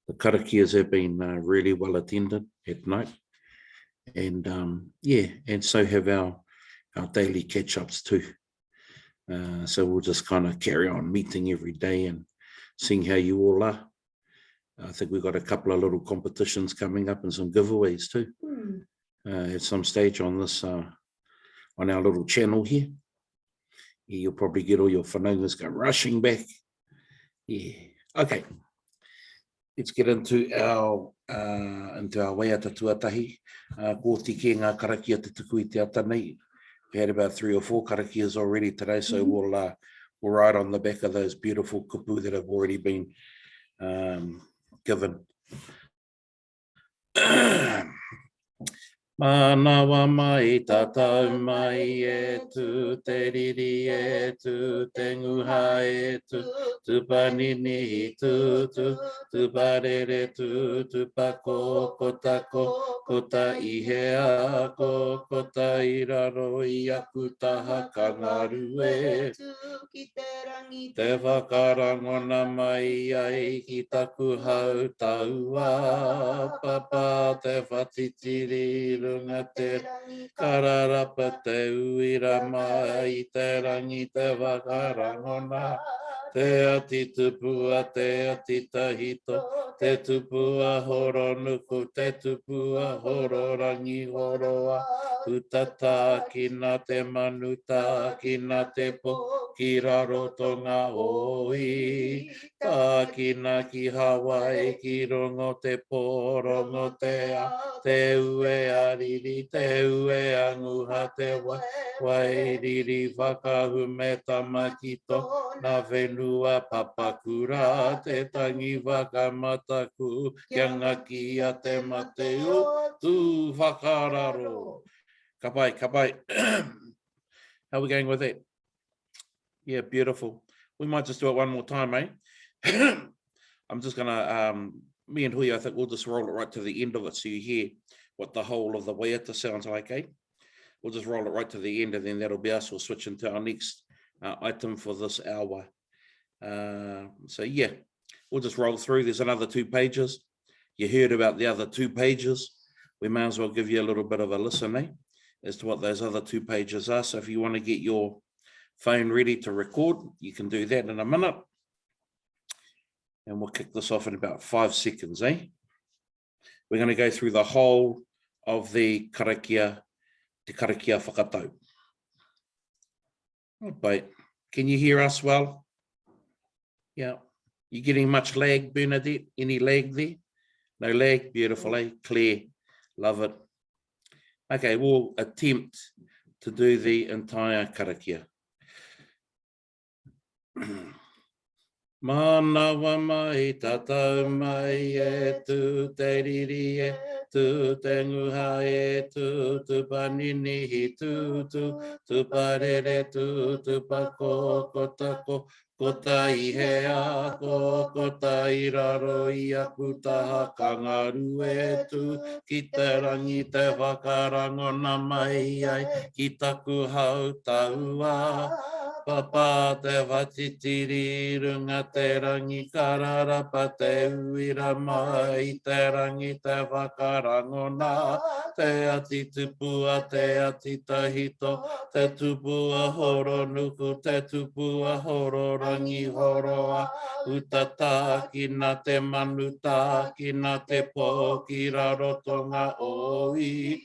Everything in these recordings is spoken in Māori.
The karakias have been really well attended at night. And yeah, and so have our daily catch-ups too. So we'll just kind of carry on meeting every day and seeing how you all are. I think we've got a couple of little competitions coming up and some giveaways too. At some stage on this, on our little channel here. Yeah, you'll probably get all your whanaungas go rushing back. Yeah, okay. Let's get into our waiata tuatahi. Ko tiki ngā karakia te tuku I te ata nei. We had about 3 or 4 karakias already today, so we'll ride on the back of those beautiful kupu that have already been given. Manawa mai tatau mai e tu te riri e tu te nguha e tu panini tu parere tu pako ko ta ihea ko ta iraro I aku taha kangaru e te whakarangona mai ai ki taku hau taua papa te whatitiri runga te kararapa te uira mai te rangi te whakarangona te ati tupua te ati tahito te tupua horo nuku te tupua horo rangi horoa utata kina te manuta kina te po ki raro tonga oi tā kina ki Hawaii ki rongo te porongo te a te ue ariri te ue anguha te wairiri whakahume tamakito na whenua papakura te tangi whakamataku kia ngaki a te mateo tu whakararo. Ka pai. How are we going with that? Yeah, beautiful. We might just do it one more time, eh? I'm just going to, me and Hui, I think we'll just roll it right to the end of it so you hear what the whole of the waiata sounds like, eh? We'll just roll it right to the end and then that'll be us. We'll switch into our next item for this hour. So yeah, we'll just roll through. There's another 2 pages. You heard about the other 2 pages. We may as well give you a little bit of a listen, eh? As to what those other 2 pages are. So if you want to get your phone ready to record, you can do that in a minute. And we'll kick this off in about 5 seconds, eh? We're going to go through the whole of the karakia, te karakia whakatau. But can you hear us well? Yeah. You getting much lag, Bernadette? Any lag there? No lag? Beautiful, eh? Clear. Love it. Okay, we'll attempt to do the entire karakia. Manawa mai tatau mai e tu te riri e tu te nguha e tu panini tu parere tu pako ko ta ihea ko ta iraro I aku taha kangaru e tu ki te rangi te whakarangona mai ai ki taku hau taua papa te watitiri runga te rangi kararapa te uira mai te rangi te whakarangona te ati tupua te ati tahito te tupua horo nuku te tupua horo rangi horoa utata kina te manuta kina te po ki raro tonga oi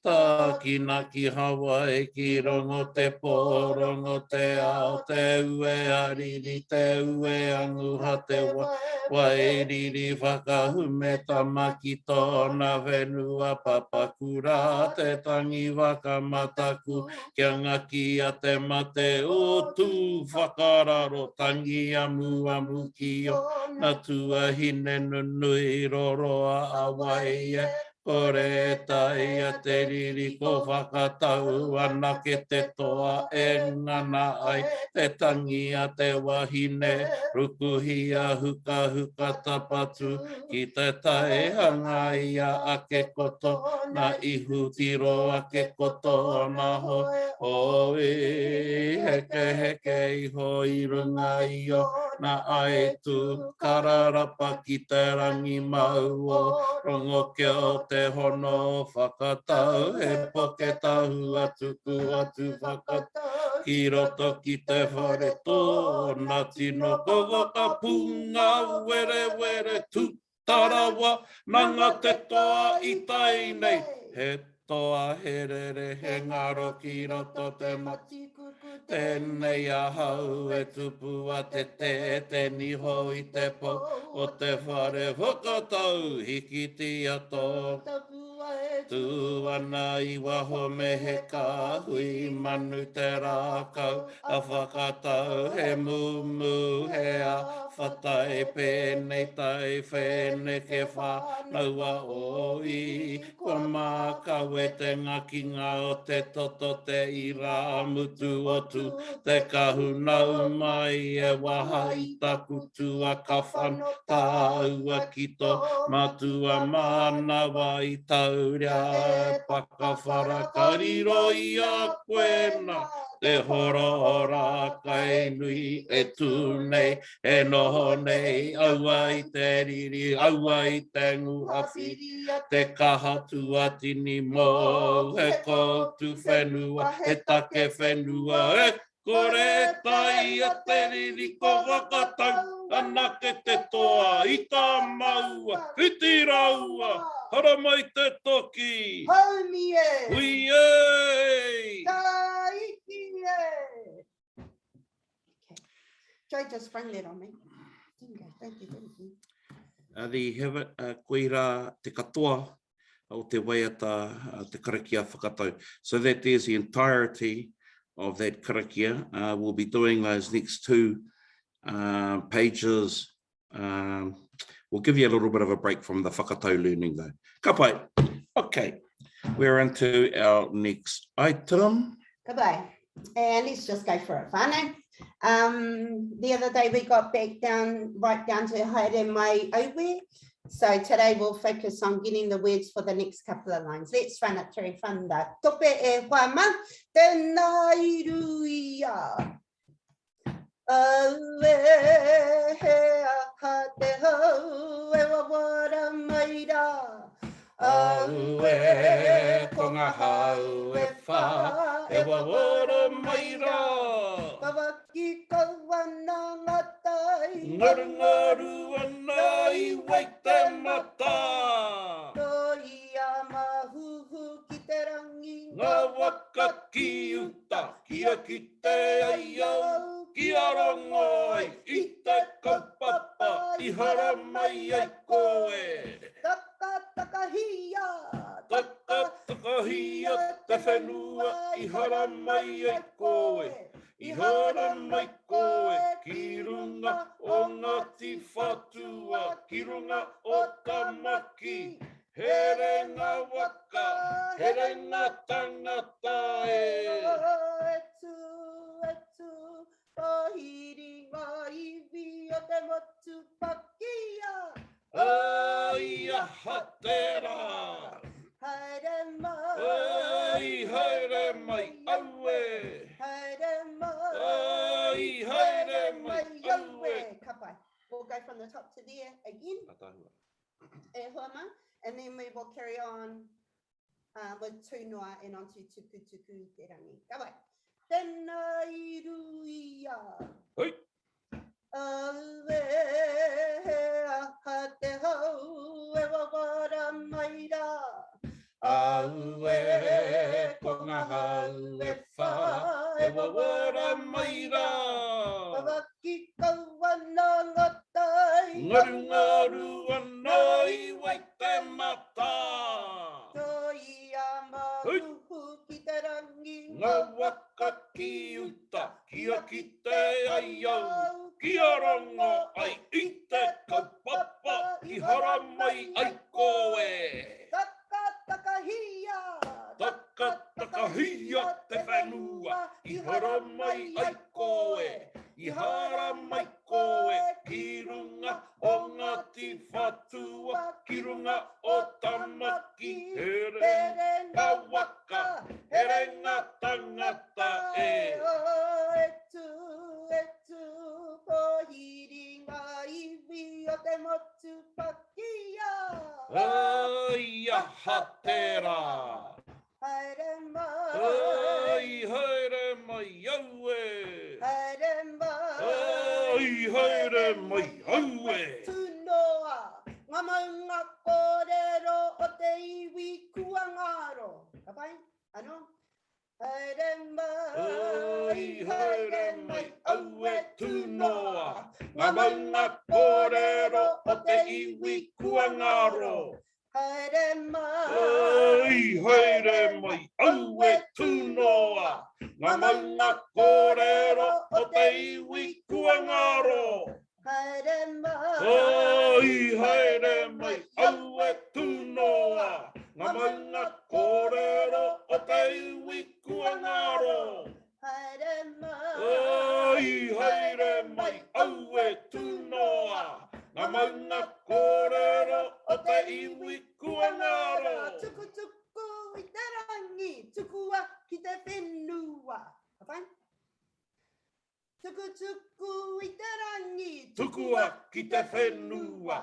tā kina ki Hawaii ki rongo te po rongo te ao te ue ariri te ue anguha te wairiri whakahume tamakito na whenua papakura te tangi wakamataku kia ngaki a te mate o tu whakararo tangi amu ki o na tuahine nunui roroa awai e Kore tai a te riri ko whakatau ana ke te toa e ngana ai te tangi a te wahine rukuhia huka huka tapatu ki te tae hanga ia a ke koto na ihu tiro a ke koto na ho oi heke heke iho i runga io na ai tu kararapa ki te rangi mau o rongo ke o te hono whakatau he poke tahu atu ku atu whakatau ki roto ki te whare tōna tino kogo ka punga were were tu tarawa nanga te toa i tai nei he toa herere he ngaro ki roto te mati tēnei a hau e tupu a te niho i te po o te whare whakatau hiki ti ato tu ana i waho me he kahui manu te rākau a whakatau he mumu he a whatai pēnei tai whēne ke whanau a oi kua mākau e te ngakinga o te toto te ira mutu o tu te kahunau mai e waha i taku tua ka whanu tāua ki tō matua manawa i tauria e pakawharakariro i a koena te horo ora kai nui e tūnei e noho nei aua i te riri aua i te nguhawhi te kaha tuatini mō he koutu whenua he take whenua e kore tai a te riri ko whakatau ana ke te toa i tā maua iti raua hara mai te toki Haumi e! hui e! Tā iki e! Okay. Joy just sprung that on me. Thank you. There you have it, koira te katoa o te waiata, te karakia whakatau. So that is the entirety of that karakia. We'll be doing those next two pages. We'll give you a little bit of a break from the whakatau learning though. Ka pai. Okay, we're into our next item. Ka pai. And let's just go for it, whānau. The other day we got right down to haere mai aue. So today we'll focus on getting the words for the next couple of lines. Let's run it through whanda. Tope e whama, tēnā iruia. Aue he aha te hau e wawara maira. Aue ko ngā hau e whā e wawara maira. Kawaki kawana ngatai. Ngaru ngaru ana i wai te mata. Toi Ahurei ki te rangi. Ngā waka ki uta, kia ki te aiau, ki arongo ai, i te kaupapa, i hara mai ai koe. Takahia. Takahia te whenua, i hara mai ai koe. I hara mai koe, ki runga o ngati whatua, ki runga o tamaki. Here ngā waka, here ngā tangata e. Etu, pahiri ngā iwi o te motu pakia. Ai aha te rā. Haere mai. Ai haere mai aue. Haere mai. Ai haere mai aue. Ka pai. We'll go from the top to there again. E hoa. And then we will carry on with tūnoa and onto tuku tuku te rangi. Ka pai. Tēnā iruia. Hoi. Aue he aha te hau e wawara maira. Aue ko ngā hau e whā e wawara maira. Kawaki kawana ngatai. Ngaru ngaru ana i wai te mata. Toi Ahurei ki te rangi. Ngā waka ki uta, kia ki te aiau, ki arongo ai i te kaupapa, i hara mai ai koe. whakahia te whenua, I hara mai ai koe, I hara mai koe, ki runga o ngati whatua, ki runga o tamaki, he renga waka, he renga tangata e. Ai ahatera. Ai haere mai aue. Ai haere mai aue. Tunoa, ngā maunga kōrero o te iwi kuangaro. Ka pai? Ano? Haere mai aue tunoa, ngā maunga kōrero o te iwi kuangaro. Haere mai aue tunoa, ngā maunga kōrero o te iwi kuangaro. Haere mai aue tunoa, ngā maunga kōrero o te iwi kuangaro. Haere mai aue tunoa, ngā maunga kōrero o te iwi kuangaro. Tuku tuku I te rangi, tukua ki te whenua. Ka pai? Tuku tuku I te rangi, Tukua ki te whenua.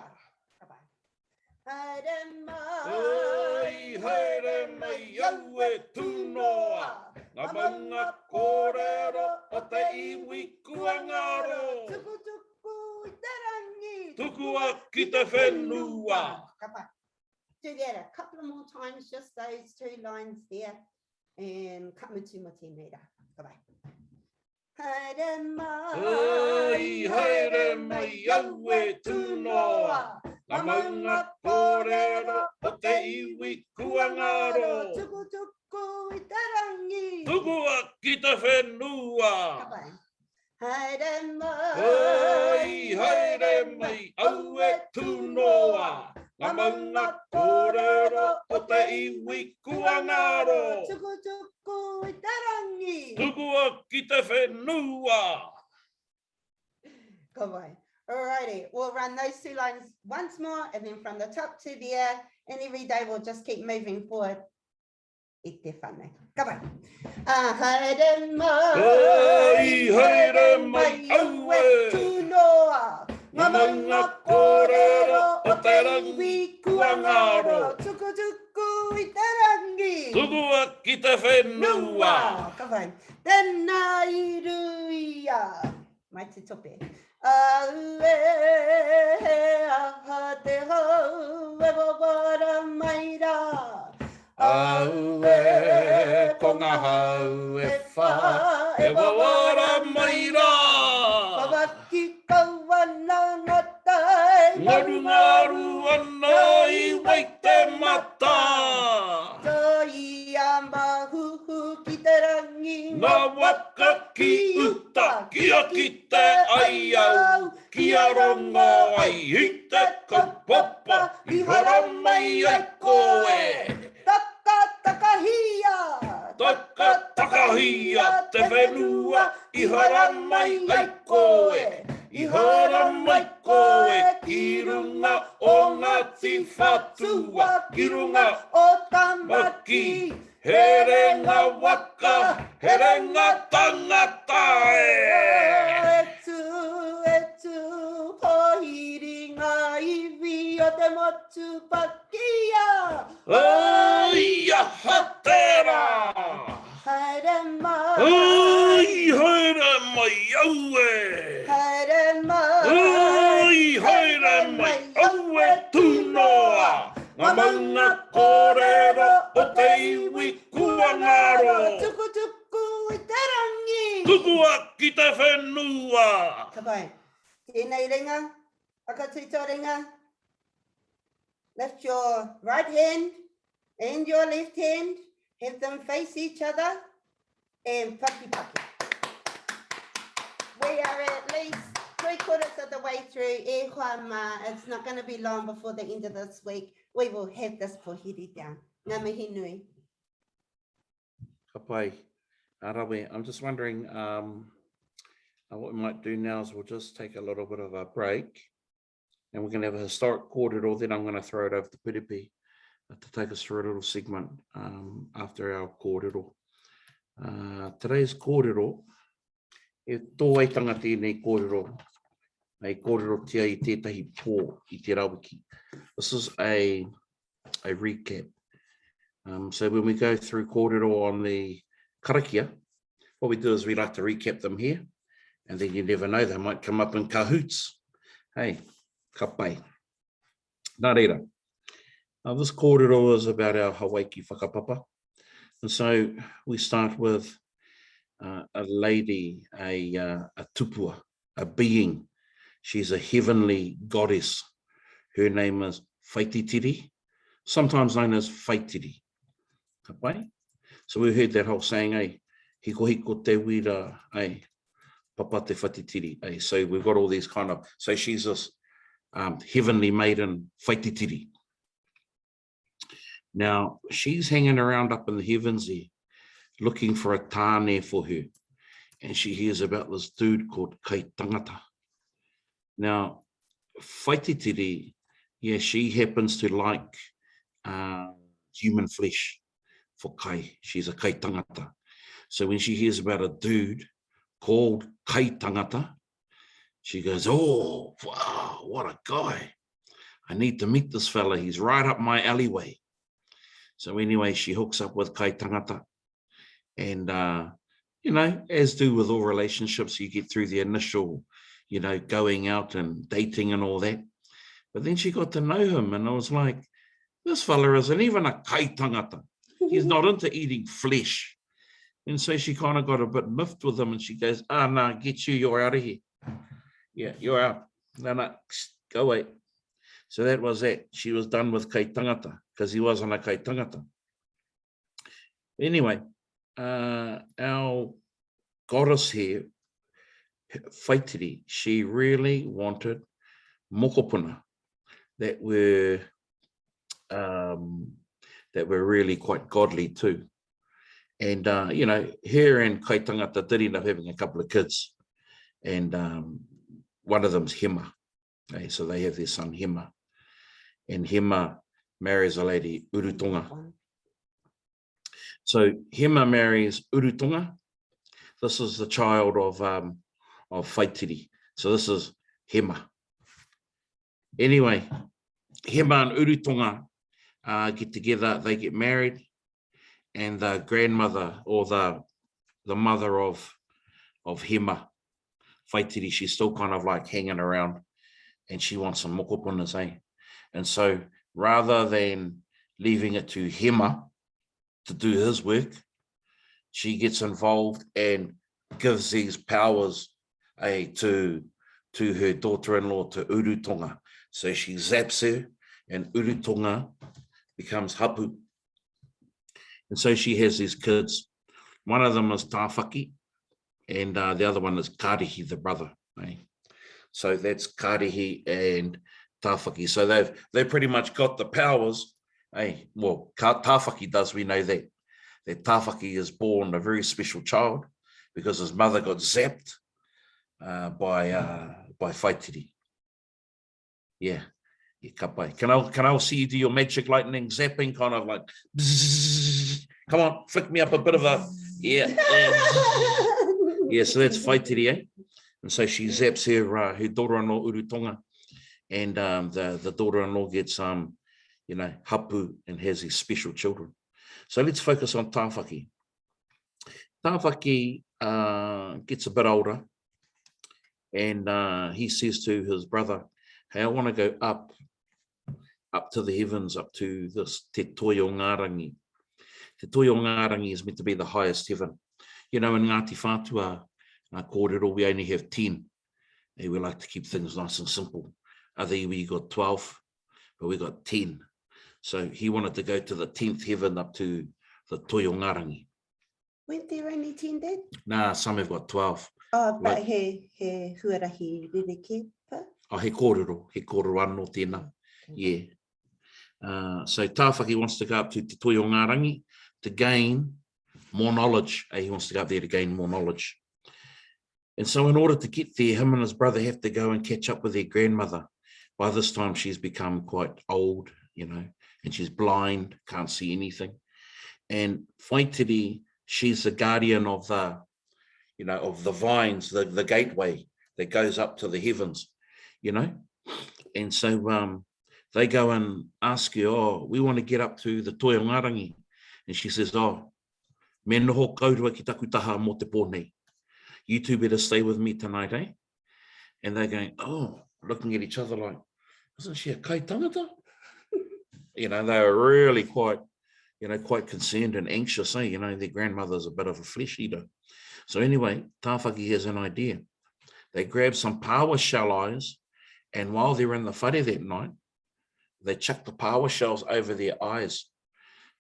Ka pai? Haere mai aue tunoa, ngā maunga kōrero o te iwi kuangaro. Tuku tuku I te rangi, Tukua ki te whenua. Ka pai? Do that a couple of more times, just those 2 lines there. And kamutu mo tēnei rā. Ka pai? Haere mai aue tunoa, ngā maunga kōrero o te iwi kuangaro. Tuku tuku I te rangi. Tukua ki te whenua. Ka pai? Haere mai aue tunoa, ngā maunga kōrero o te iwi kuangaro. Tuku tuku I te rangi. Tukua ki te whenua. Ka pai? Alrighty, we'll run those 2 lines once more, and then from the top to the air, and every day we'll just keep moving forward. I te whane. Ka pai? Haere mai aue tunoa, ngā maunga kōrero o te iwi kuangaro. Tuku tuku I te rangi. Tukua ki te whenua. Ka pai? Tēnā I ruia. Mai te tope. Aue aha te hau e wawara mai rā. Aue ko ngā hau e whā e wawara mai rā. Kawaki kawana ngatai. Ngaru ana I wai te mata. Toi Ahurei ki te rangi. Ngā waka ki uta, kia ki te ai au, kia rongo ai I te kaupapa, I hara mai ai koe. Takahia te whenua, I hara mai ai koe. I hara mai koe, ki runga o ngati whatua, ki runga o tamaki. he renga waka, he renga tangata e. Etu, pohiri ngā iwi o te motu pakia. Ai ahatera. Haere mai. Ai haere mai aue. Haere mai aue tunoa, ngā maunga kōrero o te iwi kuangaro. Tuku tuku I te rangi. Tukua ki te whenua. Ka pai? Tēnei ringa, whakatūtō ringa. Lift your right hand and your left hand. Have them face each other. And paki paki. We are at least 3/4 of the way through E Huama. It's not going to be long before the end of this week. We will have this pohiri down. Ngā mihi nui. Ka pai. Arawe, I'm just wondering what we might do now is we'll just take a little bit of a break and we're going to have a historic kōrero, then I'm going to throw it over to Piripi to take us through a little segment after our kōrero. Today's kōrero e tō tanga tēnei kōrero, ei kōrero tia I tētahi pō I te rawiki. This is a recap. So when we go through kōrero on the karakia, what we do is we like to recap them here, and then you never know, they might come up in cahoots. Hey, ka pai. Nā reira. Now this kōrero is about our Hawaii whakapapa. And so we start with a lady, a tupua, a being. She's a heavenly goddess. Her name is Whaititiri, sometimes known as Whaitiri. Ka pai? So we heard that whole saying, hiko hiko te wira, papa te whaititiri. So we've got all these kind of, so she's this heavenly maiden, Whaititiri. Now, she's hanging around up in the heavens here, looking for a tāne for her. And she hears about this dude called katakata. Now, Whaititiri, yeah, she happens to like human flesh for kai. She's a kaitangata. So when she hears about a dude called kaitangata, she goes, oh, wow, what a guy. I need to meet this fella. He's right up my alleyway. So anyway, she hooks up with kaitangata. And, you know, as do with all relationships, you get through the initial, you know, going out and dating and all that. But then she got to know him and I was like, this fella isn't even a kaitangata. He's not into eating flesh. And so she kind of got a bit miffed with him and she goes, nah, get you, you're out of here. Yeah, you're out. No, go away. So that was that. She was done with kaitangata because he wasn't a kaitangata. Anyway, our goddess here, Whaitiri, she really wanted mokopuna that were really quite godly too. And, you know, her and kaitangata did end up having a couple of kids. And one of them's Hema. Okay, so they have their son Hema. And Hema marries a lady, Urutonga. So Hema marries Urutonga. This is the child of Whaitiri. So this is Hema. Anyway, Hema and Urutonga get together, they get married, and the grandmother or the mother of Hema, Whaitiri, she's still kind of like hanging around and she wants some mokopunas, eh? And so rather than leaving it to Hema to do his work, she gets involved and gives these powers to her daughter-in-law, to Urutonga. So she zaps her and Urutonga becomes hapu. And so she has these kids. One of them is Tāwhaki and the other one is Kārihi, the brother. Eh? So that's Kārihi and Tāwhaki. So they've pretty much got the powers. Eh? Well, Tāwhaki does, we know that Tāwhaki is born a very special child because his mother got zapped by Whaitiri. Yeah, ka pai. Can I see you do your magic lightning zapping, kind of like, bzzz, come on, flick me up a bit of a, yeah. Yeah, so that's Whaitiri, eh? And so she zaps her daughter-in-law, Urutonga, and the daughter-in-law gets, you know, hapu and has these special children. So let's focus on Tāwhaki. Tāwhaki gets a bit older and he says to his brother, hey, I want to go up to the heavens, up to this Te Toi Ahurei. Te Toi Ahurei is meant to be the highest heaven. You know, in Ngāti Whātua kōrero, we only have 10. And we like to keep things nice and simple. Other we got 12, but we got 10. So he wanted to go to the 10th heaven, up to the Toi Ahurei. Weren't there only 10 then? Nah, some have got 12. Oh, but like, he huarahi rerekepa? Oh, he kōrero anō tēnā. Yeah. So Tāwhaki wants to go up to Te Toi Ahurei to gain more knowledge. He wants to go up there to gain more knowledge. And so in order to get there, him and his brother have to go and catch up with their grandmother. By this time, she's become quite old, you know, and she's blind, can't see anything. And Whaitiri, she's the guardian of the, you know, of the vines, the gateway that goes up to the heavens, you know. And so they go and ask her, oh, we want to get up to the Toi Ahurei. And she says, oh, me noho kaurua ki taku taha mo te pōnei. You two better stay with me tonight, eh? And they're going, oh, looking at each other like, isn't she a kai tangata? You know, they were really quite, you know, quite concerned and anxious, eh? You know, their grandmother's a bit of a flesh eater. So anyway, Tāwhaki has an idea. They grab some paua shell eyes, and while they're in the whare that night, they chuck the paua shells over their eyes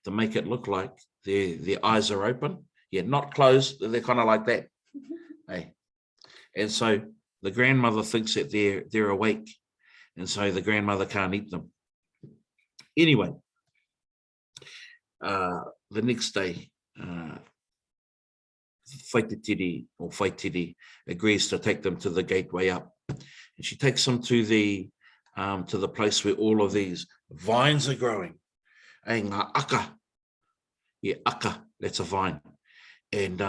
to make it look like their eyes are open. Yeah, not closed, they're kind of like that. Hey. And so the grandmother thinks that they're awake, and so the grandmother can't eat them. Anyway, the next day, Whaitiri agrees to take them to the gateway up, and she takes them to the place where all of these vines are growing. Hey, ngā aka. Yeah, aka, that's a vine. And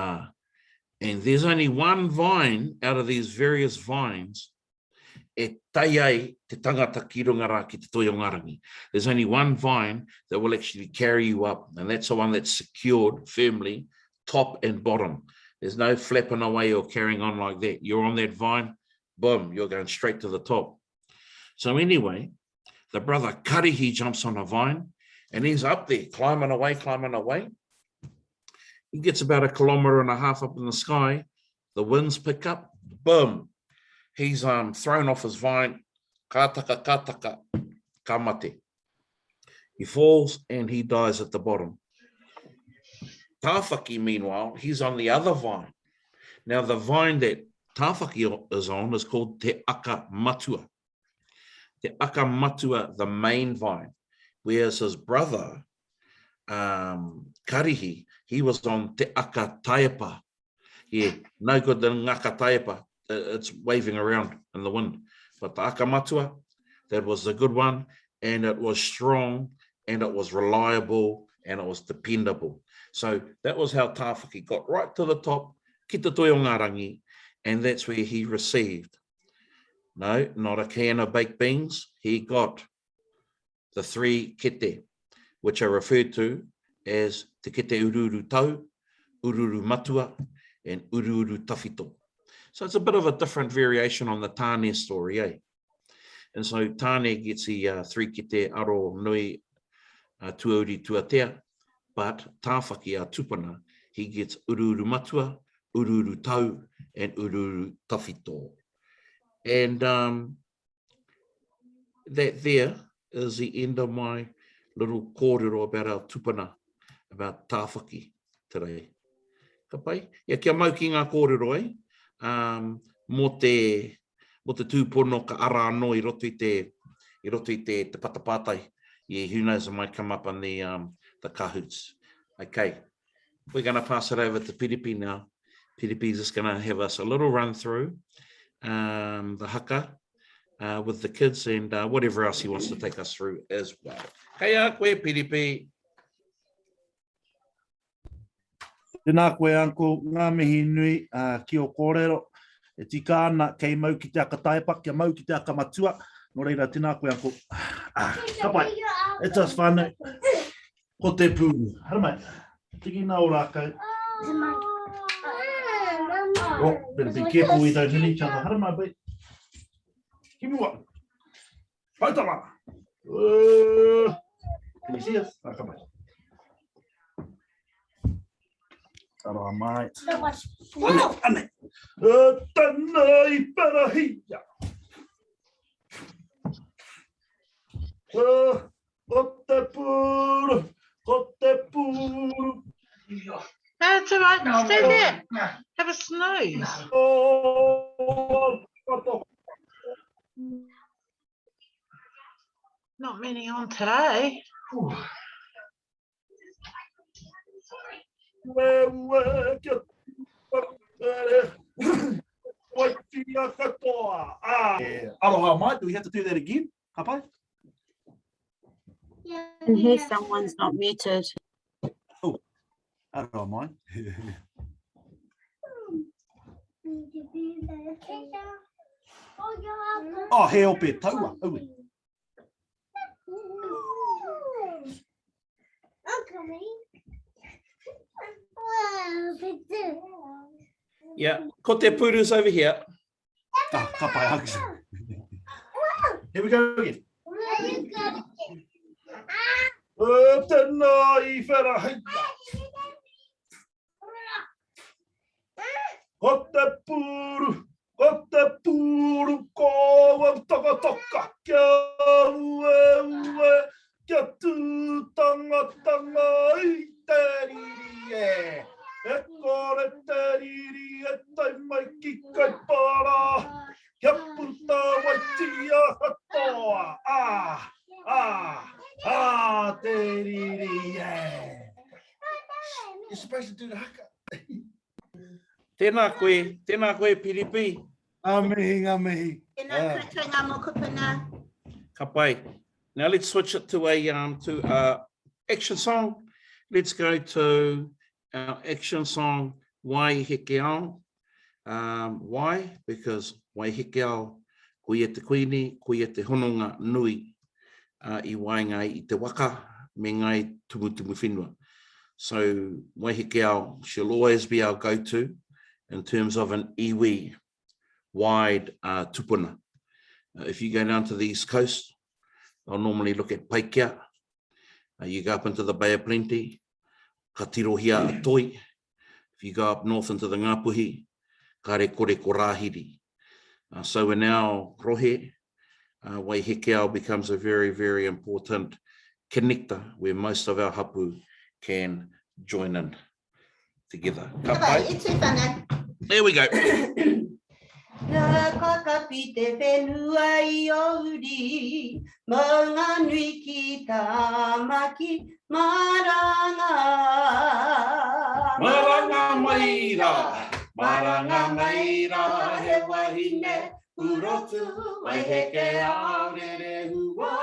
there's only one vine out of these various vines. E tai ai te tangata ki runga rā ki te Toi Ahurei. There's only one vine that will actually carry you up, and that's the one that's secured firmly, top and bottom. There's no flapping away or carrying on like that. You're on that vine, boom, you're going straight to the top. So anyway, the brother Karihi jumps on a vine, and he's up there, climbing away. He gets about 1.5 kilometers up in the sky. The winds pick up, boom. He's thrown off his vine, kataka, kamate. He falls and he dies at the bottom. Tāwhaki, meanwhile, he's on the other vine. Now, the vine that Tāwhaki is on is called Te Aka Matua. Te Aka Matua, the main vine, whereas his brother, Karihi, he was on Te Aka Taiapa. Yeah, no good than Ngaka Taiapa. It's waving around in the wind. But the Aka Matua, that was the good one, and it was strong, and it was reliable, and it was dependable. So that was how Tāwhaki got right to the top, ki te Toi Ahurei, and that's where he received, no, not a can of baked beans, he got the 3 kete, which are referred to as te kete ururu tau, ururu matua, and ururu tawhito. So it's a bit of a different variation on the Tāne story, eh? And so Tāne gets the 3 kete aro nui tuauri tuatea, but Tāwhaki, our tupuna, he gets ururu matua, ururu tau, and ururu tawhito. And that there is the end of my little kōrero about our tupuna, about Tāwhaki today. Ka pai? Ia kia mau ki ngā kōrero, eh? Mo te tūpono ka ara anō I roto I te patapātai. Yeah, who knows, it might come up on the kahoots. Okay, we're going to pass it over to Piripi now. Piripi's just going to have us a little run through the haka with the kids and whatever else he wants to take us through as well. Kaya koe, Piripi. Tēnā koe, Uncle, ngā mihi nui ki o kōrero. E tika ana kei mau ki te aka taipa, kia mau ki te aka matua. Nō reira, tēnā koe, Uncle. Ka pai, e tas whānau. Ko te pūru. Hara mai, tiki nā o rākau. Oh, better be careful we don't hit each other. Hara mai, bai. Give me one. Hautala. Can you see us? Ka mai. Tara mai. Ane. Tanai parahia. Ko te pūru. That's all right. Stay there. Have a snooze. Not many on today. ue, kia waitia katoa. Aloha mai, do we have to do that again? Kapai? And here someone's not muted. Oh, aloha mai. Oh, he ope taua. Yeah, ko te puru's over here. Ah, kapai hugs. Here we go again. Tēnā I wherahinga. Ko te puru koa takataka. Kia ue, kia tūtanga I te riri e. E kore te riri e tai mai ki kai para. Kia puta waitia katoa. Te riri e. You're supposed to do the haka. Tēnā koe piripi. Ngā mihi. Tēnā koutou ngā moko puna. Ka pai. Now let's switch it to a action song. Let's go to our action song, Wai Heke Ao. Why? Because Wai Heke Ao, koe e te koini, koe e te hononga nui I waingai I te waka, me ngai tumutumu whenua. So Wai Heke Ao, she'll always be our go-to in terms of an iwi, wide tupuna. If you go down to the East Coast, I'll normally look at Paikia. You go up into the Bay of Plenty, ka tirohia a Toi. If you go up north into the Ngāpuhi, ka re kore korahiri. So in our rohe, Wai Heke Ao becomes a very, very important connector where most of our hapu can join in together. Ka pai. There we go. Nā kakapite whenua I auri, maunga nui ki tā maki maranga. Maranga maira, he wahine urotu, Wai Heke Ao re re hua,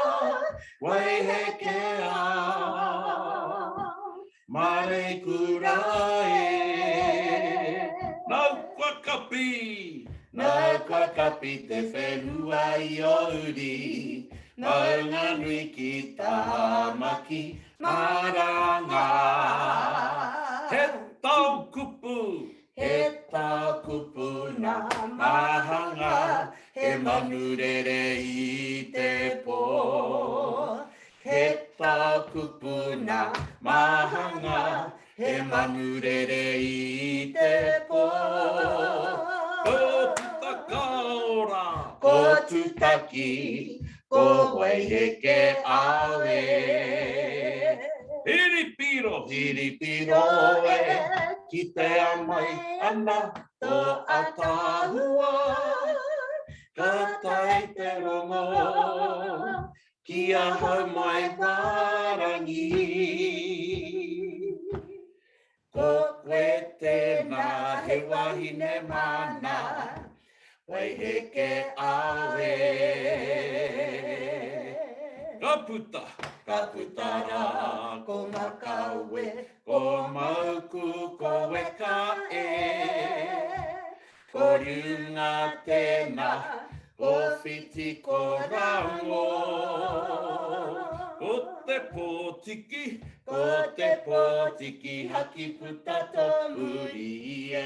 Wai Heke Ao. Mare kura e, No whakapi. nā kakapi te whenua I auri, maunga nui ki tā maki maranga. He tau kupu. He tā kupu nā mahanga, he manurere I te pō. He tā kupu nā mahanga, he manurere I te pō. Ko tutakaora. Ko tutaki, ko Wai Heke Ao e. Hiripiro. Piripiro e, ki te amai ana tō atahua. Ka tai te rongo, ki a hau mai warangi. Ko koe tēnā he wahine mana, Wai Heke Ao e. Ka puta. Ka putara, ko makaue, ko mauku, ko weka e. Ko riunga tēnā, ko whiti, ko rango. Ko te pōtiki. Ko te pōtiki, haki puta tō muri e.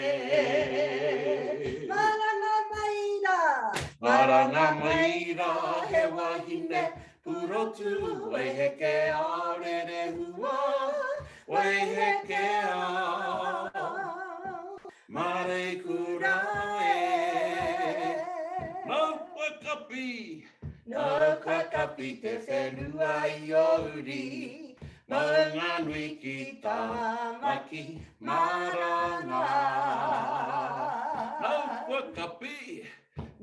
Maranga maira, he wahine urotu, Wai Heke Ao re re hua, Wai Heke Ao. Mare kura e. No whakapi. Nā kakapi te whenua I auri, maunga nui ki tā maki maranga. No whakapi.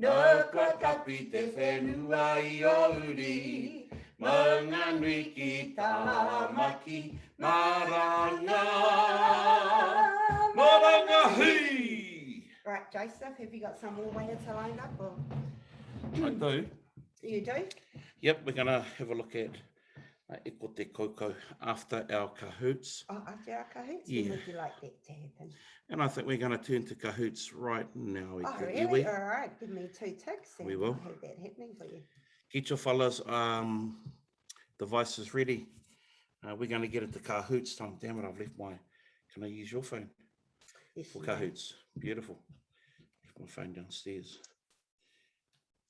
Nā kakapi te whenua I auri, maunga nui ki tā maki Maranga, maranga hui. Right, Joseph, have you got some more waiata lined up? Or? I do. You do? Yep, we're going to have a look at e ko te koukou after our cahoots. Oh, after our cahoots? Yeah. When would you like that to happen? And I think we're going to turn to cahoots right now. Oh, really? All right, give me 2 ticks and We will. I'll have that happening for you. Get your fellas devices ready. We're going to get into cahoots time. Damn it, I've left my... Can I use your phone? Yes, For you may. cahoots. Beautiful. Left my phone downstairs.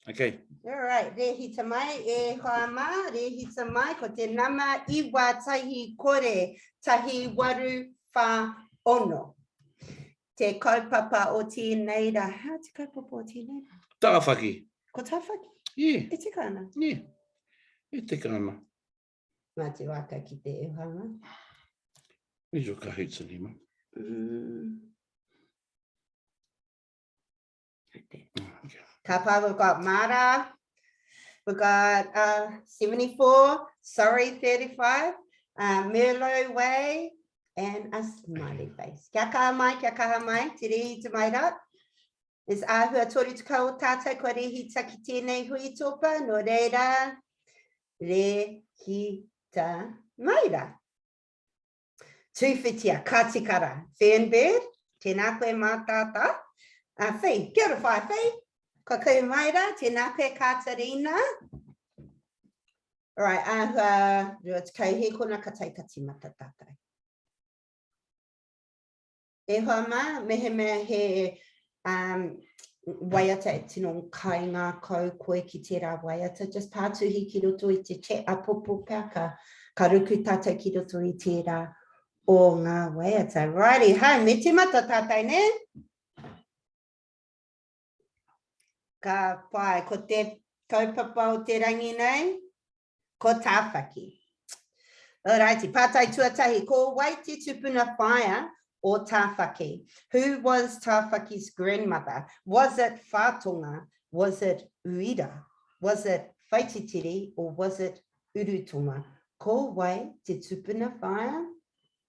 Okay. All right, rehita mai e hoama, rehita mai ko te nama iwa tahi kore, tahi waru wha ono. Te kaupapa o tēnei rā. How te kaupapa o tēnei rā? Tāwhaki. Ko tāwhaki? Yeah. E te kāna? Yeah. E te kāna. Mā te waka ki te e hoama. Where's your cahoots in here, man? Okay. Kapa, we've got Mara, we've got 74, sorry 35, Merlot Way, and a smiley face. Kia kaha mai, te rehi te mai rā. Is ahua tori tuka o tātou kua rehi taki tēnei Huitopa, no reira, rehita mai rā. Tūwhitia, katikara, Fernbird, tēnā koe mā tātā. Whee, kia ora whai, whee. Ka koe mai rā, tēnā koe Katarina. All right, rua te kau he kona ka taikati mata tātai. E hoa mā, mehe mea he waiata e tino kai ngā kau koe ki te rā waiata. Just pātuhi ki roto i te chat a popo pēr ka ruku tātou ki roto i te rā o ngā waiata. Righty, hai, me te mata tātai, ne? Ka pai, ko te kaupapa o te rangi nei, ko tāwhaki. Alrighty, pātai tuatahi, ko wai te tupuna whaia o tāwhaki. Who was Tāwhaki's grandmother? Was it Whātonga? Was it Uira? Was it Whaititiri? Or was it Urutonga? Ko wai te tupuna whaia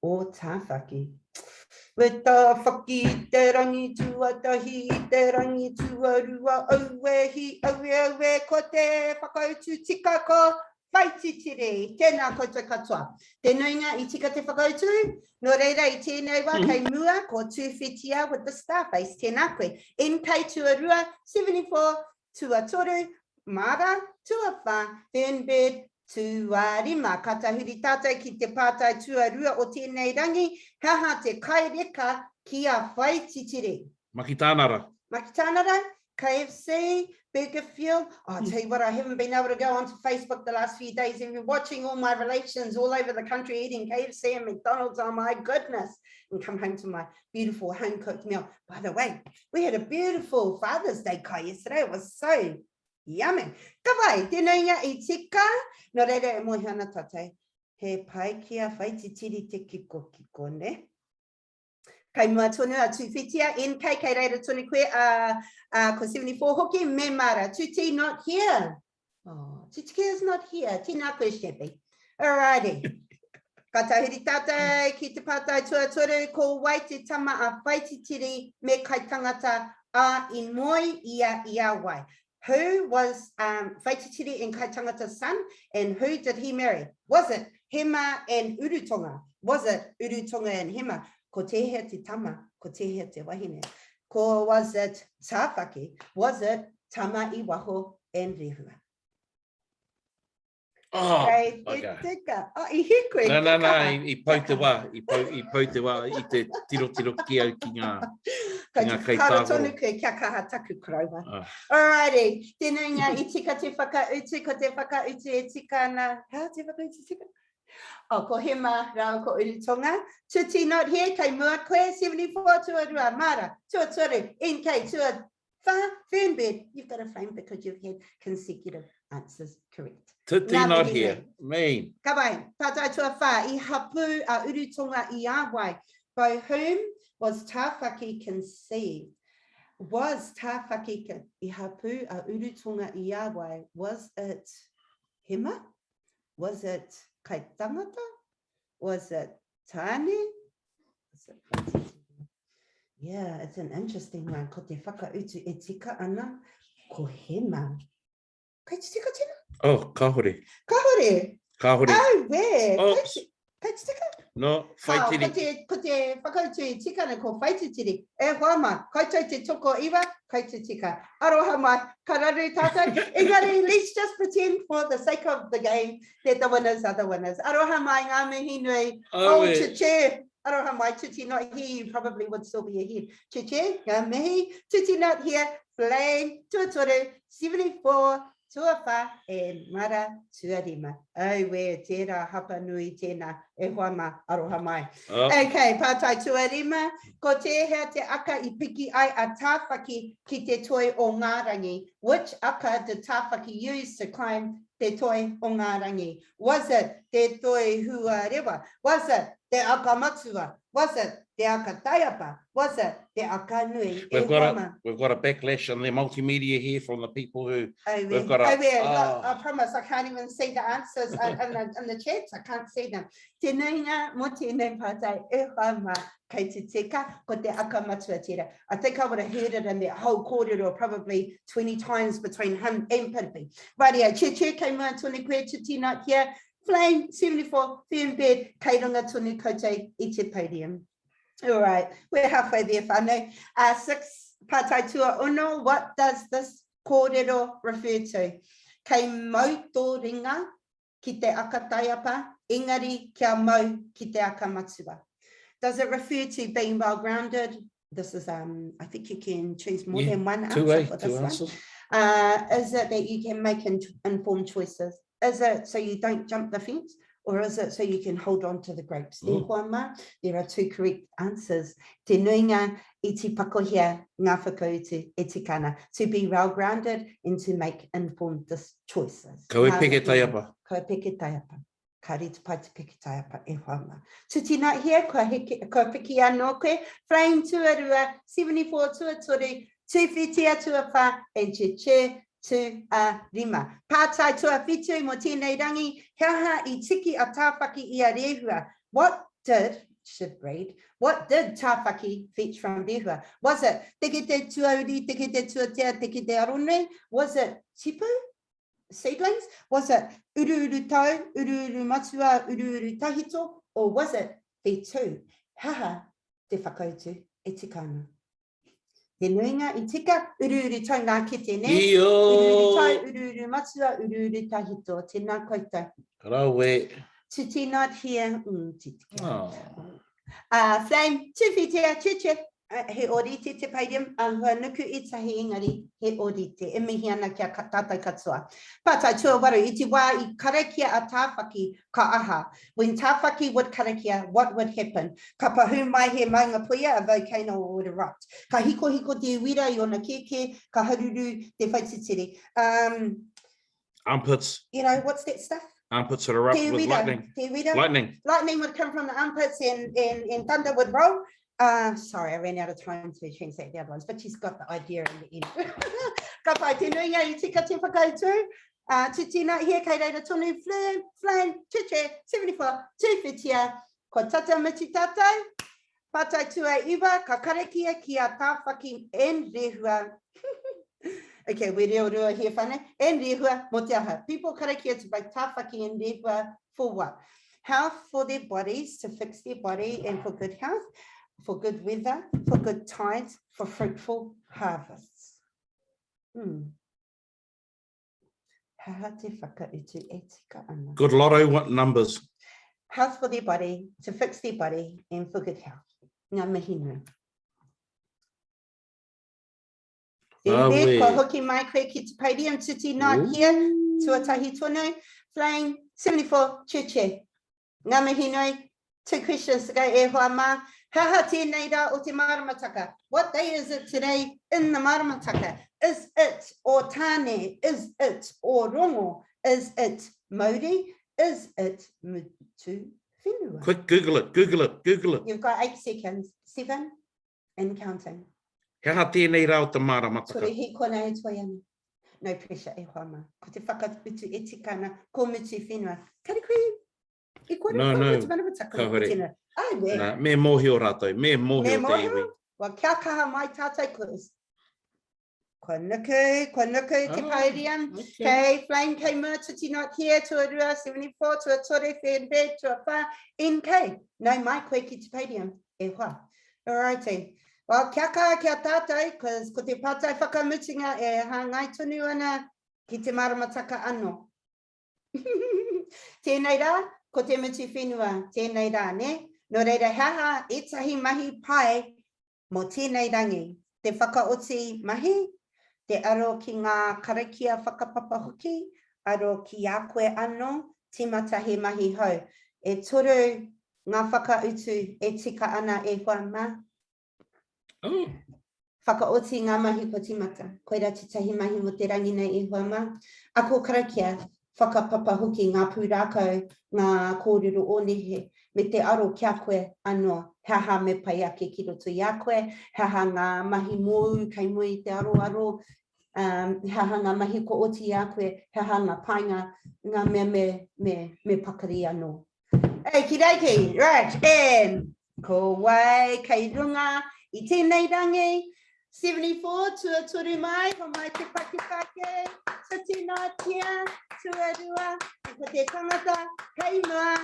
o Tāwhaki. Me tāwhaki te rangi tuatahi, te rangi tuarua, auehi, aue, ko te whakautu tika ko Whaititiri. Tēnā koutou katoa. Te nuinga I tika te whakautu, no reira I tēnei wā kei mua ko tūwhitia with the star face. Tēnā koe. NK tuarua, 74, tuatoru, Mara, tuawha, Fernbird, tuarima. Katahuri tātou ki te pātai tuarua o tēnei rangi, haha te kaireka ki a Whaititiri. Makitānara. Makitānara, KFC, Burger Fuel. Oh, I'll tell you what, I haven't been able to go onto Facebook the last few days. I've been watching all my relations all over the country eating KFC and McDonald's. Oh my goodness. And come home to my beautiful home-cooked meal. By the way, we had a beautiful Father's Day kai yesterday. It was so yummy. Ka wai, tēnei ngā I tika. No reira e mohi ana tātai. He pai ki a Whaititiri te kiko ne? Kai mua tonu a tūwhitia, NK kei reira tonu koe ko 74 hoki, me mara, tuti not here. Oh, Tutikia is not here. Tina koe shepi. Alrighty. Katahuri tātai ki te pātai tuatoru, ko wai te tama a Whaititiri me kai tangata a in moi ia wai. Who was Whaititiri and kai tangata's son, and who did he marry? Was it Hema and Urutonga? Was it Urutonga and Hema? Ko te hea te tama, ko te hea te wahine. Ko was it Tāwhaki? Was it Tama I waho and Rehua? Oh, Kei te okay. tika. Oh, I he koe. No, Kia I pau te wā. I pau te wā I te tiro ki au ki ngā kei Kara tāworo. tonu koe kia kaha taku korauwa. Alrighty. Tēnei ngā I tika te whakautu, ko te whakautu e tika na... How te whakautu tika? Oh, ko Hema rao ko Urutonga. Tuti not here, kei mua koe, 74 tuarua, Mara, tuatoru, NK, tuawha, Fernbird. You've got a frame because you've had consecutive answers correct. Tuti not here. Mean. Ka wai, tātai tuawha, I hapu a Urutonga I awai. By whom was Tāwhaki conceived? Was Tāwhaki I hapu a Urutonga I awai? Was it Hema? Was it kai tangata? Was it tāne? Was it whaititi? Yeah, it's an interesting one. Ko te whakautu e tika ana, ko he mau. Kai te tika tēnā? Oh, kahore. Kahore. Kahore. Oh, where? Oh, Kai te tika? no, whaitiri. Ko te whakautu e tika na ko whaititiri. E hoa mai, koutou te toko iwa, kai te tika. Aroha mai, kararu tātou. Engari, let's just pretend for the sake of the game that the winners are the winners. Aroha mai, ngā mihi nui. Oh, che. Aroha mai, Tuti not here, you probably would still be ahead. Che, ngā mihi. Tuti not here, flame, tuatoru, 74, tuawha, and mara tuarima. Oh, where tērā hapa nui tēnā, e hoa ma, aroha mai. Okay, pātai tuarima, ko te hea te aka I piki ai a tāwhaki ki te toi o ngā rangi. Which aka did tāwhaki use to climb te toi o ngā rangi? Was it te toi hua rewa? Was it te aka matua? Was it te aka taiapa? Was it te aka nui? We've got a backlash on the multimedia here from the people who we've got I promise I can't even see the answers in the chats. I can't see them. Te nuinga mo tēnei pātai e whama kei te tika ko te aka matua tira. I think I would have heard it in that whole kōrero probably 20 times between him and Piripi. Rightio, che kei mua tōne koe tuti not here. Flame 74, firm bed, kei runga tōne koutou I te podium. All right, we're halfway there, whānau. 6, pātai tua uno, what does this kōrero refer to? Kei mau tō ringa ki te aka taiapa, engari kia mau ki te aka matua. Does it refer to being well-grounded? This is, I think you can choose more than one answer for this one. Is it that you can make informed choices? Is it so you don't jump the fence? Or is it so you can hold on to the grapes? There are 2 correct answers. Te nuinga I te pakohia ngā whakautu e tikana. To be well-grounded and to make informed choices. Ko e peke taiapa. Ko e peke taiapa. Ka rita pai te peke taiapa e whama. Tuti not here, ko piki anō koe. Flame tuarua, 74 tuatoru, 2 whitia tuawha, and che tu a rima. Pātai tua whitu mo tēnei rangi, heaha I tiki a tāwhaki I a rehua. What did tāwhaki fetch from rehua? Was it teke te tuauri, teke te tuatea, teke te arone? Was it tipu, seedlings? Was it uru tau, uru matua, uru tahito? Or was it whitu? Haha, te whakautu e tikana. Te nuinga I tika, uru tau ngā kete ne, uru tau, uru matua, uru tahito, tēnā koutou. Rawe. Tuti not here. Flame, tuwhitea, che. He orite te paidium, hua nuku I tahi engari, he orite, e mihi ana kia tātai katoa. Pātai tua waru, I te wā I karakia a tāwhaki ka aha. When tāwhaki would karakia, what would happen? Ka pahu mai he maunga puia, a volcano would erupt. Ka hiko te uira I ona keke, ka haruru te whaititiri. Armpits. You know, what's that stuff? Armpits that erupt with lightning. Lightning would come from the armpits and thunder would roll. Sorry, I ran out of time to translate the other ones, but she's got the idea in the end. Ka pai te nuinga I tika te whakautu. Tuti not here, kei reira tonu, flame, che, 74, 2 whitia, ko tata miti tātou, pātai tua iwa, ka karakia ki a tāwhaki and rehua. Okay, we reo here, whānau, and rehua mo te aha. People karakia to make tāwhaki and rehua for what? Health for their bodies, to fix their body and for good health. For good weather, for good tides, for fruitful harvests. Good lotto, what numbers? Health for their body, to fix their body, and for good health. Ngā mihi nui. Ko hoki mai koe ki te podium, tuti not here, tuatahi tonu, flame, 74, che. Ngā mihi nui, 2 questions to go e hoa ma. Haha tēnei rā o te maramataka. What day is it today in the maramataka? Is it o tāne? Is it o rongo? Is it Māori? Is it mutu whenua? Quick, Google it. You've got 8 seconds. 7 and counting. Haha tēnei rā o te maramataka. Ture hi kona e toi ana. No pressure e hoa ma. Ko te whakautu e tikana, ko mutu whenua. Kari koe. I kore No, kau no, te manawataka ka o hore. tēnā. Ai, we. Nā, me mōhio rātou, me Me mōhio te moho? iwi. Wa kia kaha mai tātai kurs. Kua nuku te podium. Kei Flame, kei Murtiti not here, Tuarua 74, Tua Tore, Whenbe, Tua Wha, in kei. Nau mai koe ki te podium, e wha. Alrighty. Well, kia kaha kia tātai, because ko te pātai whakamutinga e hāngai tonu ana ki te maramataka anō. Tēnei rā, ko te muti whenua, tēnei rā, ne? No reira haha, etahi mahi pai mo tēnei rangi. Te whakaoti mahi, te aro ki ngā karakia whakapapa hoki, aro ki a koe anō, tīmata he mahi hau. E toru ngā whakautu e tika ana e wha ma. Oh, Whakaoti ngā mahi ko tīmata. Koira te tahi mahi mo te rangi nei e wha ma. Ako karakia, whakapapa hoki ngā pūrākau, ngā kōrero ōnehe, me te aro kia koe anō, haha me pai ake ki roto i a koe, haha ngā mahi mōu, kei mui te aro, haha ngā mahi ko oti i a koe, haha ngā painga, ngā mea me pakari anō. Hey, ki reiki, right, and ko wai, kei runga, i tēnei rangi, 74, tua turu mai, ko mai te pakipake, sa tēnā tia, tua rua, ko te tangata, kei mua,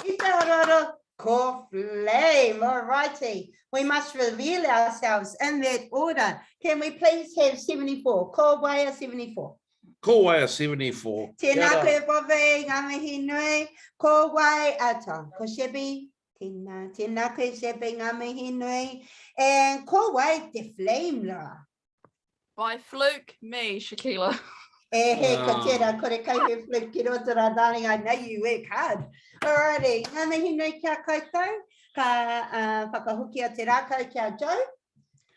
i te ororo, ko Flame. All righty. We must reveal ourselves in that order. Can we please have 74? Ko waia 74. ko waia 74. Tēnā koe powe, ngā mihi nui, ko waiata, ko Shebi. Tēnā koe Shebi, ngā mihi nui. And ko wai te Flame la. By fluke, me, Shakila. He, ko Wow. tēnā, kore kai he Flip, ki roto rā, darling, I know you work hard. Alrighty, ngā mihi nui kia koutou, ka whakahuki a te rākau kia Joe,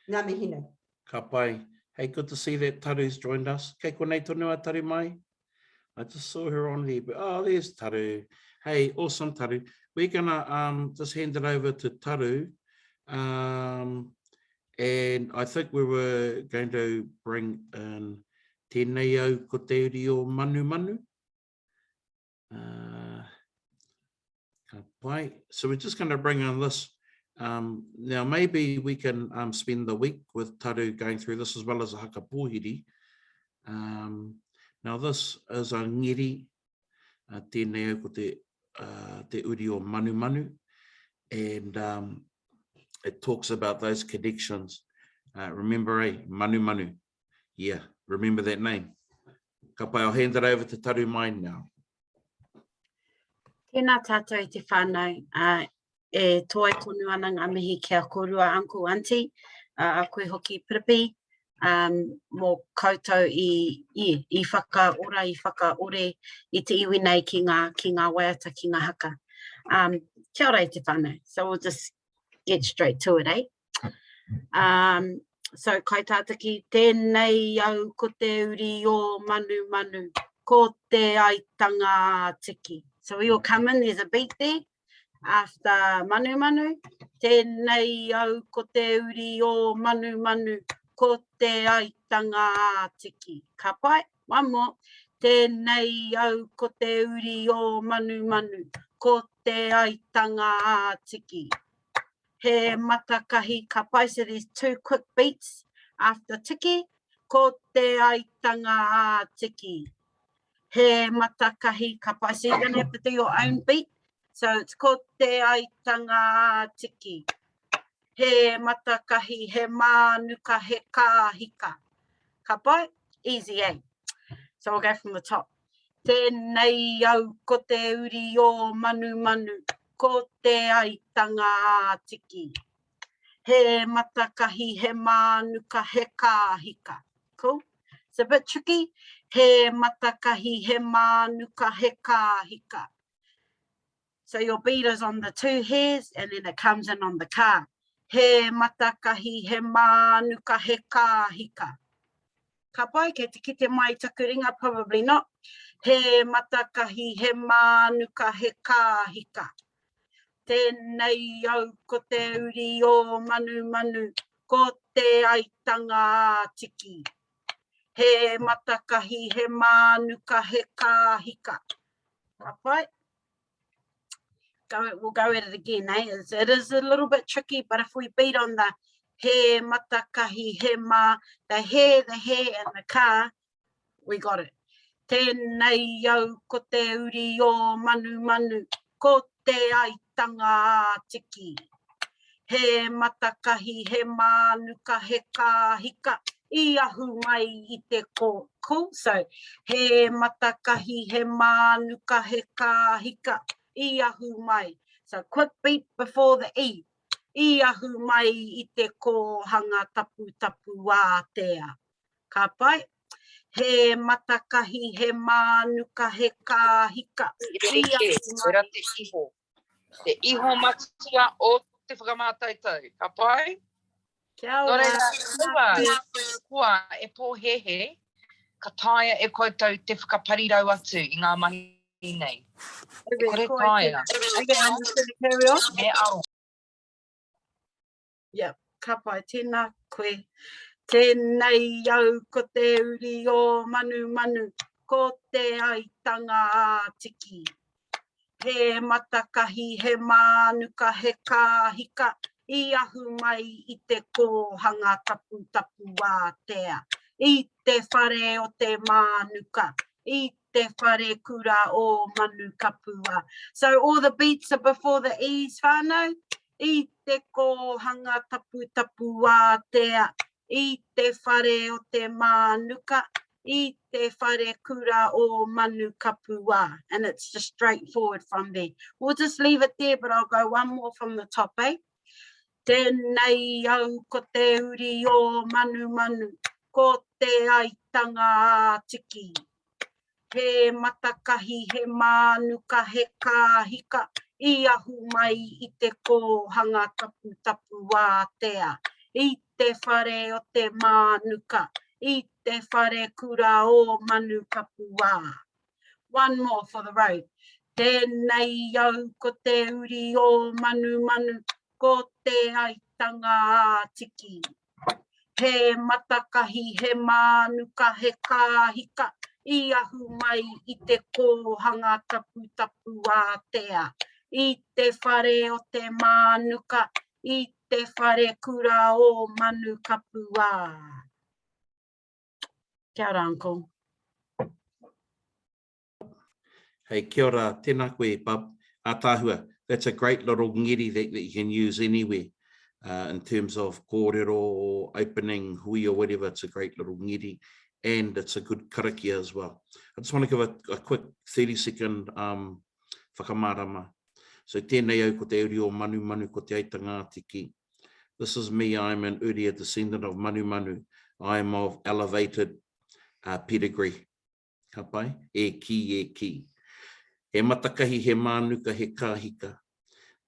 ngā mihi nui. Ka pai. Hey, good to see that Taru's joined us. Kei konei tonu a Taru mai. I just saw her on here, but oh, there's Taru. Hey, awesome Taru. We're gonna just hand it over to Taru. And I think we were going to bring in tēnei au ko te uri o manu. Ka pai. So we're just going to bring in this. Now maybe we can spend the week with Taru going through this as well as a hakapohiri. Now this is a ngiri, tēnei au ko te uri o manu, and it talks about those connections. Remember, manu, yeah, remember that name. Ka pai, I'll hand it over to Taru mai now. Tēnā tātou i te whānau, e toi tonu ana ngā mihi kia korua uncle, auntie, a koe hoki piripi, mō koutou i whakaora, i whakaore, i te iwi nei ki ngā waiata, ki ngā haka. Kia ora i te whānau, so we'll just get straight to it, eh? So kai tātaki, tēnei au ko te uri o manu, ko te aitanga tiki. So we will come in, there's a beat there. After manu, tēnei au ko te uri o manu, ko te aitanga tiki. Ka pai, one more. Tēnei au ko te uri o manu, ko te aitanga tiki. He matakahi ka pai, so there's 2 quick beats after tiki. Ko te aitanga tiki. He matakahi ka pai, so you're going to have to do your own beat. So it's ko te aitanga tiki. He matakahi, he manuka, he kahika. Ka pai, easy, eh? So we'll go from the top. Tēnei au ko te uri o manu, ko te aitanga tiki. He matakahi, he manuka, he kahika. Cool? It's a bit tricky. He matakahi, he manuka, he kahika. So your beat is on the 2 hairs and then it comes in on the ka. He matakahi, he manuka, he kahika. Ka pai, kei te kite mai taku ringa, probably not. He matakahi, he manuka, he kahika. Tēnei au ko te uri o manu, ko te aitanga tiki. He matakahi, he manuka, he kahika. Ka pai. we'll go at it again, eh? It is a little bit tricky, but if we beat on the he, matakahi, he, ma, the he, and the ka, we got it. Tēnei au ko te uri o manu, ko te aitanga tiki. He matakahi, he manuka, he kahika, I ahu mai I te ko. Cool, so he matakahi, he manuka, he kahika, I ahu mai. So quick beat before the E. I ahu mai I te ko hanga tapu waiata. Ka pai? He matakahi, he manuka, he kahika. I ahu mai. Te iho. Te iho matua o te whakamātautau. Ka pai? Kia Nō ora. reira, kua e pōhehe, ka taia e koutou te whakaparirau atu I ngā mahi nei. E kore taia. Okay, I'm just going to carry on. Me au. Yep, ka pai, tēnā koe. Tēnei au ko te uri o manu, ko te aitanga tiki. He matakahi, he manuka, he kahika, I ahu mai I te kohanga tapu waiata. I te whare o te manuka, I te whare kura o manu kapua. So all the beats are before the E's, whānau. I te kohanga tapu waiata. I te whare o te manuka, I te whare kura o manu kapua. And it's just straightforward from there. We'll just leave it there, but I'll go one more from the top, eh? Tēnei au ko te uri o manu, ko te aitanga tiki. He matakahi, he manuka, he kahika, I ahu mai I te kohanga tapu waiata. I te whare o te manuka, I te whare kura o manu kapua. One more for the road. Tēnei au ko te uri o manu, ko te aitanga tiki. He matakahi, he manuka, he kahika, I ahu mai I te kohanga tapu waiata. I te whare o te manuka, I te whare kura o manu kapua. Kia ora, uncle. Hey, kia ora, tēnā koe, Bub. Ātāhua, that's a great little ngiri that you can use anywhere in terms of kōrero or opening hui or whatever. It's a great little ngiri and it's a good karakia as well. I just want to give a quick 30-second whakamārama. So tēnei au ko te uri o manu, ko te aitanga tiki. This is me, I'm an uri, a descendant of manu. I am of elevated pedigree. Ka pai? E ki. He matakahi, he manuka, he kahika.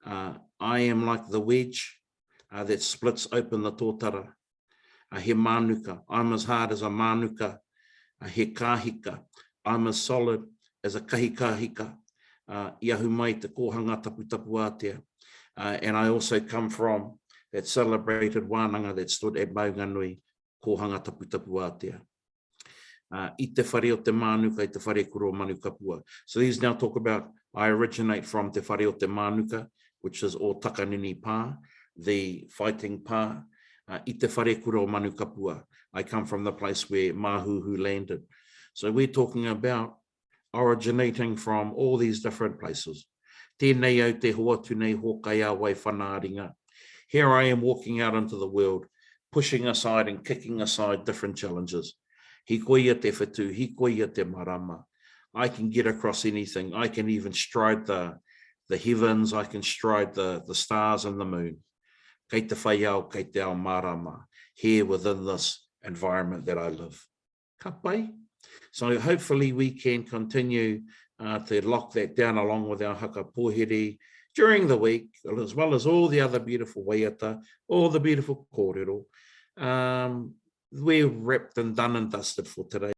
I am like the wedge that splits open the tōtara. He manuka, I'm as hard as a manuka. He kahika, I'm as solid as a kahika. Iahu mai te kohanga tapu waiata. And I also come from that celebrated wānanga that stood at Maunganui, kohanga tapu waiata. I te whare o te manuka, I te whare kura o manu kapua. So these now talk about, I originate from te whare o te manuka, which is o takanini pā, the fighting pā. I te whare kura o manu kapua. I come from the place where Mahuru landed. So we're talking about originating from all these different places. Tēnei au te hoatu nei hokai a wai whanāringa. Here I am walking out into the world, pushing aside and kicking aside different challenges. Hikoia te whetū, hikoia te marama. I can get across anything. I can even stride the heavens. I can stride the stars and the moon. Kei te whai au, kei te ao marama, here within this environment that I live. Ka pai? So hopefully we can continue to lock that down along with our whakapōhere during the week, as well as all the other beautiful waiata, all the beautiful kōrero. We're wrapped and done and dusted for today.